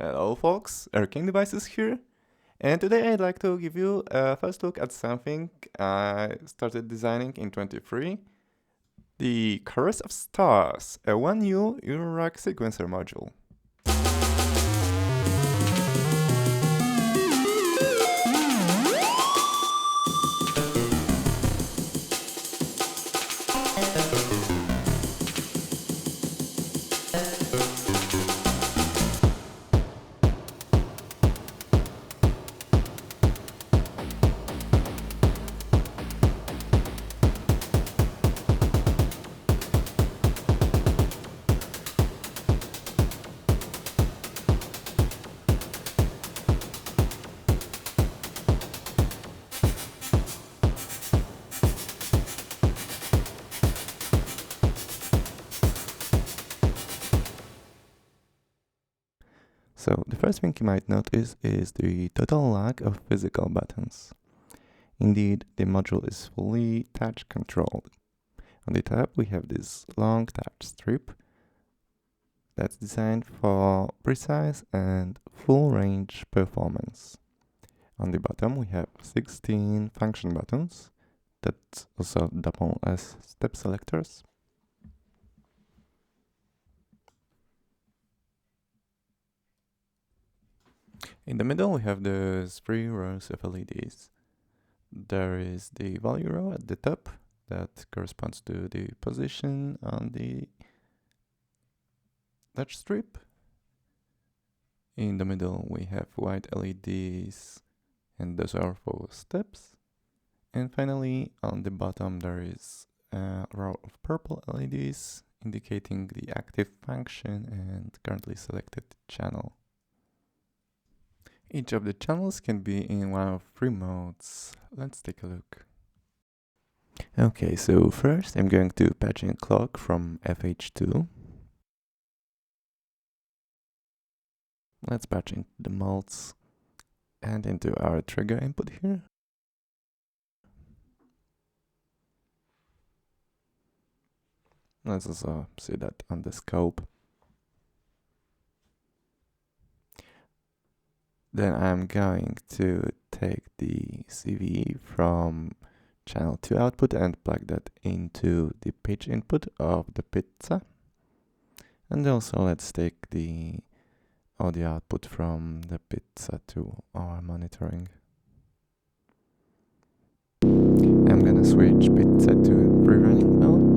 Hello folks, Arcane Devices here, and today I'd like to give you a first look at something I started designing in 23, the Chorus of Stars, a one new Eurorack sequencer module. So the first thing you might notice is the total lack of physical buttons. Indeed, the module is fully touch controlled. On the top we have this long touch strip that's designed for precise and full range performance. On the bottom we have 16 function buttons that also double as step selectors. In the middle we have those 3 rows of LEDs. There is the value row at the top that corresponds to the position on the touch strip. In the middle we have white LEDs, and those are for steps. And finally on the bottom there is a row of purple LEDs indicating the active function and currently selected channel. Each of the channels can be in one of 3 modes. Let's take a look. Okay, so first I'm going to patch in clock from FH2. Let's patch in the modes and into our trigger input here. Let's also see that on the scope. Then I'm going to take the CV from channel 2 output and plug that into the pitch input of the pizza. And also let's take the audio output from the pizza to our monitoring. I'm gonna switch pizza to free-running mode.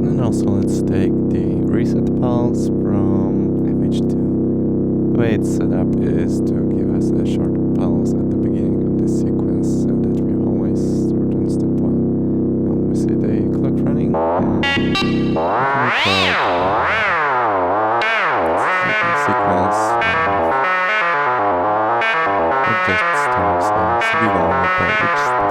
And also let's take the reset pulse from FH2. The way it's set up is to give us a short pulse at the beginning of the sequence so that we always start on step 1. And we see the clock running and we can record sequence it just stars a CV value per each step.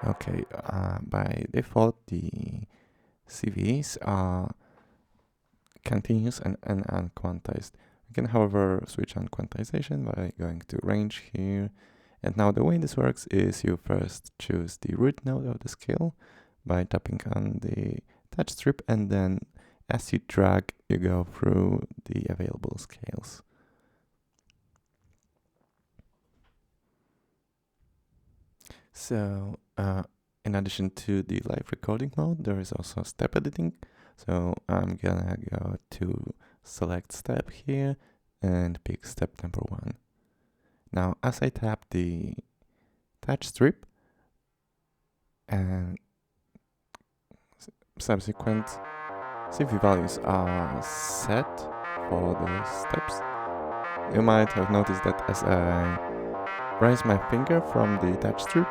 Okay, by default the CVs are continuous and unquantized. We can however switch on quantization by going to range here. And now the way this works is you first choose the root node of the scale by tapping on the touch strip, and then as you drag you go through the available scales. So in addition to the live recording mode, there is also step editing. So I'm gonna go to select step here and pick step number 1. Now as I tap the touch strip and subsequent CV values are set for those steps, you might have noticed that as I raise my finger from the touch strip,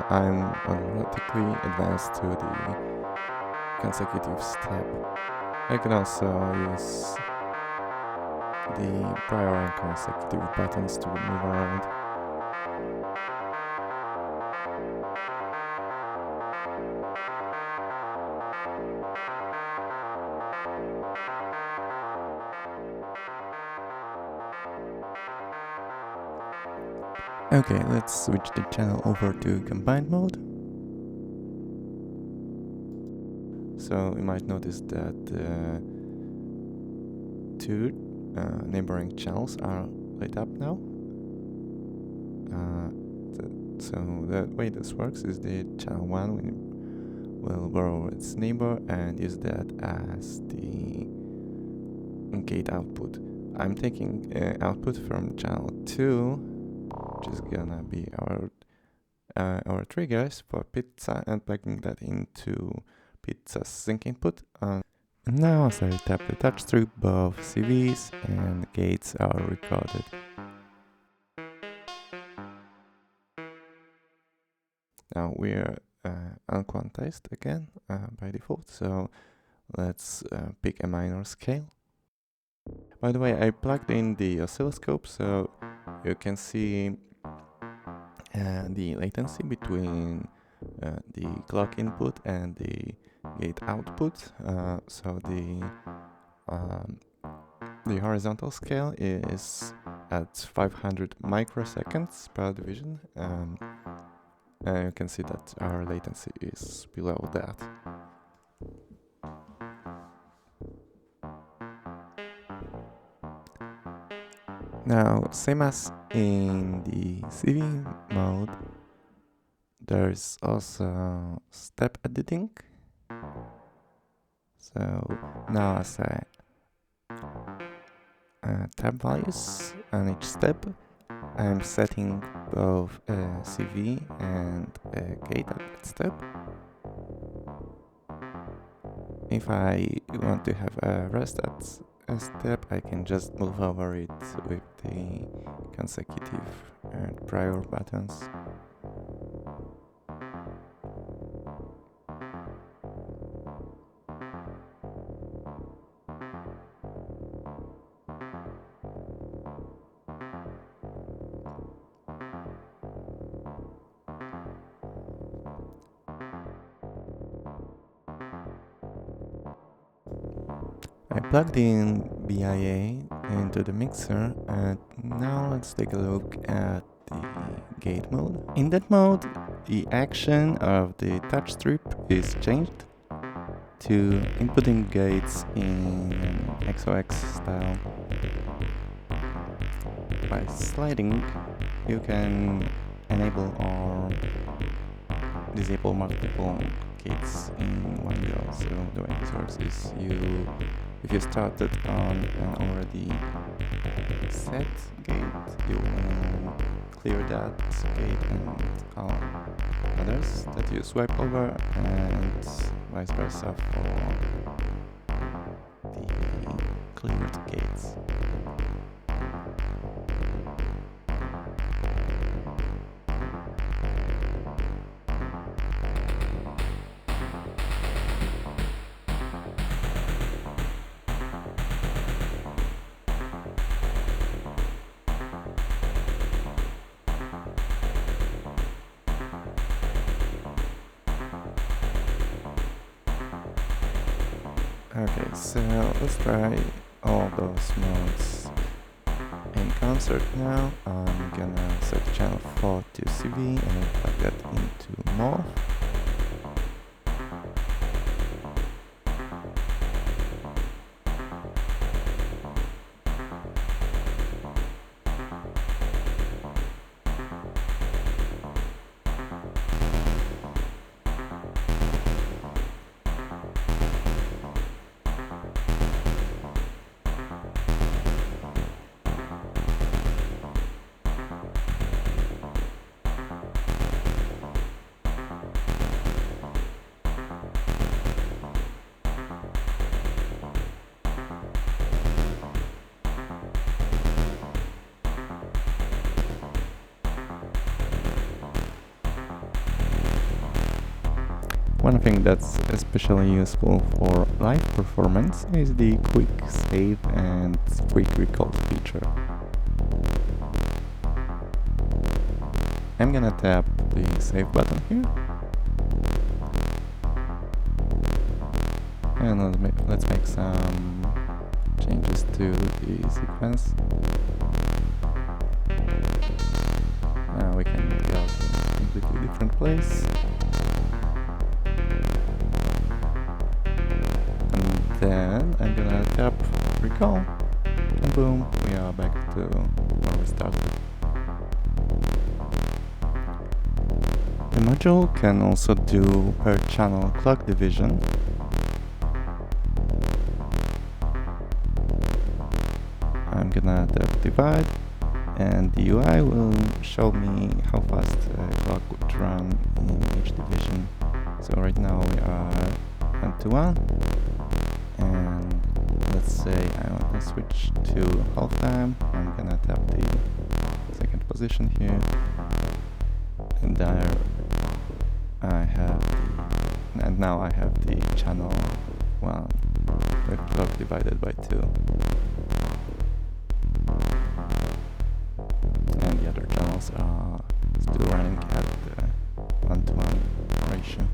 I'm automatically advanced to the consecutive step. I can also use the prior and consecutive buttons to move around. Okay, let's switch the channel over to combined mode. So you might notice that two neighboring channels are lit up now. So the way this works is the channel 1 will borrow its neighbor and use that as the gate output. I'm taking output from channel 2, which is gonna be our triggers for pizza, and plugging that into pizza's sync input. And now as I tap the touch strip, both CVs and gates are recorded. Now we're unquantized again by default, so let's pick a minor scale. By the way, I plugged in the oscilloscope so you can see the latency between the clock input and the gate output. So the horizontal scale is at 500 microseconds per division. You can see that our latency is below that. Now, same as in the CV mode, there's also step editing. So now as I tab values on each step, I'm setting both CV and gate at that step. If I want to have a rest at a step, I can just move over it with the consecutive and prior buttons. I plugged in BIA into the mixer, and now let's take a look at the gate mode. In that mode, the action of the touch strip is changed to inputting gates in XOX style. By sliding, you can enable or disable multiple gates in one go. So the way this works is if you started on an already set gate, you will clear that gate and all others that you swipe over, and vice versa for the cleared gates. Okay, so let's try all those modes in concert now. I'm gonna set channel 4 to CV and plug that into morph. One thing that's especially useful for live performance is the quick save and quick recall feature. I'm gonna tap the save button here, and let's make some changes to the sequence. Now we can go to a completely different place. And then I'm gonna tap recall, and boom, we are back to where we started. The module can also do per channel clock division. I'm gonna tap divide, and the UI will show me how fast a clock would run in each division. So right now we are 1 to 1, and let's say I want to switch to half time. I'm gonna tap the second position here, and there I have and now I have the channel 1, the clock divided by 2. And the other channels are still running at the 1-to-1 ratio.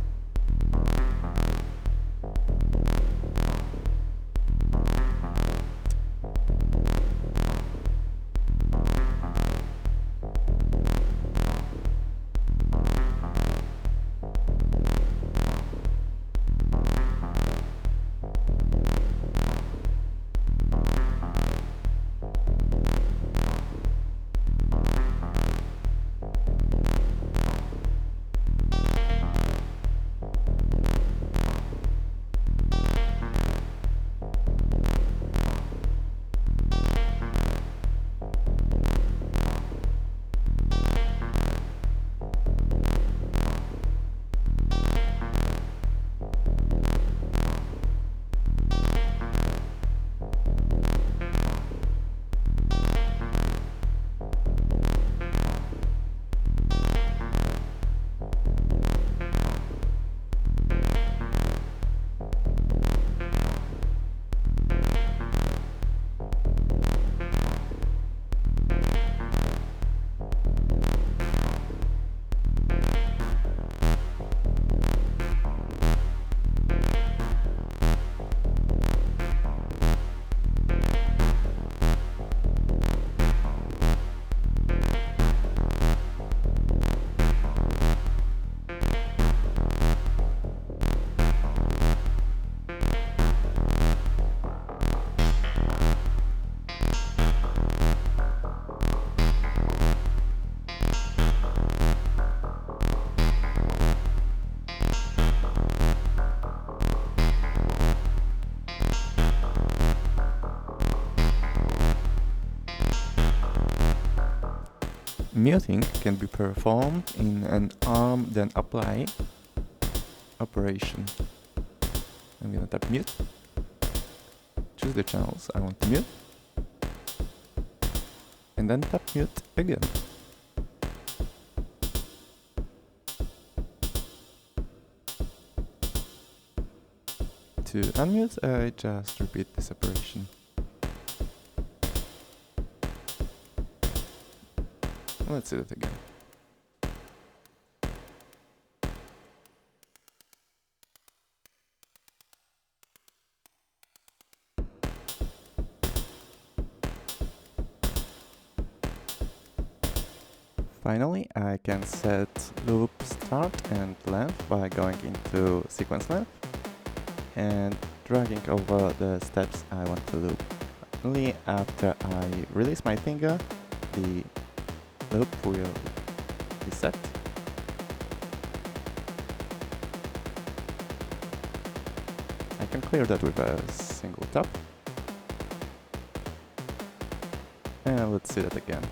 Muting can be performed in an arm then apply operation. I'm gonna tap mute, choose the channels I want to mute, and then tap mute again. To unmute, I just repeat this operation. Let's do it again. Finally, I can set loop start and length by going into sequence length and dragging over the steps I want to loop. Only after I release my finger, the loop will be set. I can clear that with a single tap. And let's see that again.